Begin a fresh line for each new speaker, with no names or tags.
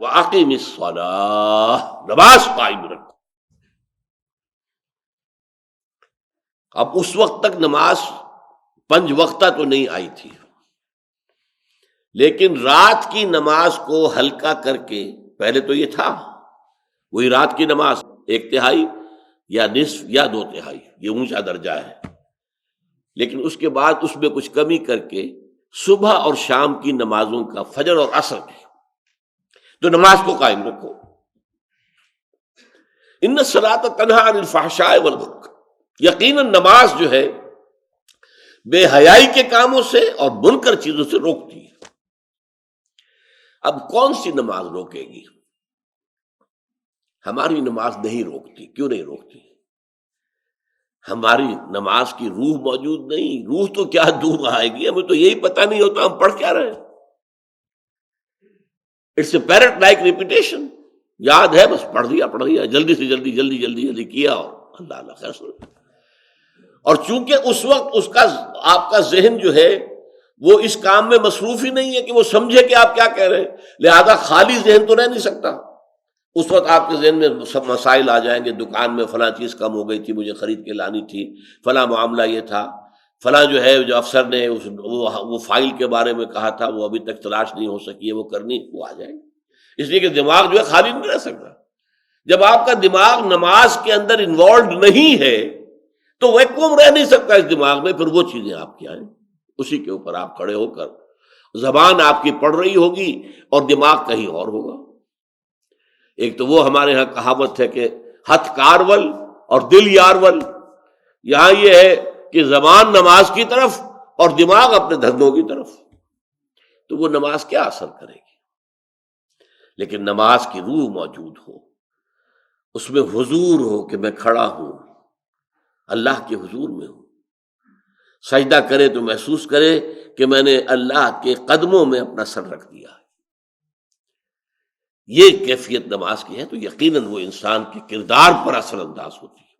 وَأَقِمِ الصَّلَاةَ، نماز قائم رکھو۔ اب اس وقت تک نماز 5 وقتہ تو نہیں آئی تھی، لیکن رات کی نماز کو ہلکا کر کے، پہلے تو یہ تھا وہی رات کی نماز 1/3 یا نصف یا 2/3، یہ اونچا درجہ ہے، لیکن اس کے بعد اس میں کچھ کمی کر کے صبح اور شام کی نمازوں کا، فجر اور عصر کی، تو نماز کو قائم رکھو۔ ان الصلاۃ تنہی عن الفحشاء والمنکر، یقیناً نماز جو ہے بے حیائی کے کاموں سے اور منکر چیزوں سے روکتی ہے۔ اب کون سی نماز روکے گی؟ ہماری نماز نہیں روکتی۔ کیوں نہیں روکتی؟ ہماری نماز کی روح موجود نہیں۔ روح تو کیا دور آئے گی، ہمیں تو یہی پتہ نہیں ہوتا ہم پڑھ کیا رہے ہیں۔ It's a parrot like repetition, یاد ہے بس پڑھ دیا، جلدی سے جلدی کیا، اور اللہ خیر سن۔ اور چونکہ اس وقت آپ کا ذہن جو ہے وہ اس کام میں مصروف ہی نہیں ہے کہ وہ سمجھے کہ آپ کیا کہہ رہے ہیں، لہذا خالی ذہن تو رہ نہیں سکتا۔ اس وقت آپ کے ذہن میں سب مسائل آ جائیں گے، دکان میں فلاں چیز کم ہو گئی تھی، مجھے خرید کے لانی تھی، فلاں معاملہ یہ تھا، فلاں جو ہے جو افسر نے وہ فائل کے بارے میں کہا تھا وہ ابھی تک تلاش نہیں ہو سکی ہے، وہ کرنی، وہ آ جائیں گے۔ اس لیے کہ دماغ جو ہے خالی نہیں رہ سکتا۔ جب آپ کا دماغ نماز کے اندر انوالوڈ نہیں ہے تو ویکوم رہ نہیں سکتا اس دماغ میں، پھر وہ چیزیں آپ کی آئیں، اسی کے اوپر آپ کھڑے ہو کر زبان آپ کی پڑھ رہی ہوگی اور دماغ کہیں اور ہوگا۔ ایک تو وہ ہمارے ہاں کہاوت ہے کہ ہتھ کارول اور دل یارول، یہاں یہ ہے کہ زبان نماز کی طرف اور دماغ اپنے دھندوں کی طرف، تو وہ نماز کیا اثر کرے گی؟ لیکن نماز کی روح موجود ہو، اس میں حضور ہو کہ میں کھڑا ہوں، اللہ کے حضور میں ہوں، سجدہ کرے تو محسوس کرے کہ میں نے اللہ کے قدموں میں اپنا سر رکھ دیا ہے۔ یہ کیفیت نماز کی ہے، تو یقیناً وہ انسان کے کردار پر اثر انداز ہوتی ہے۔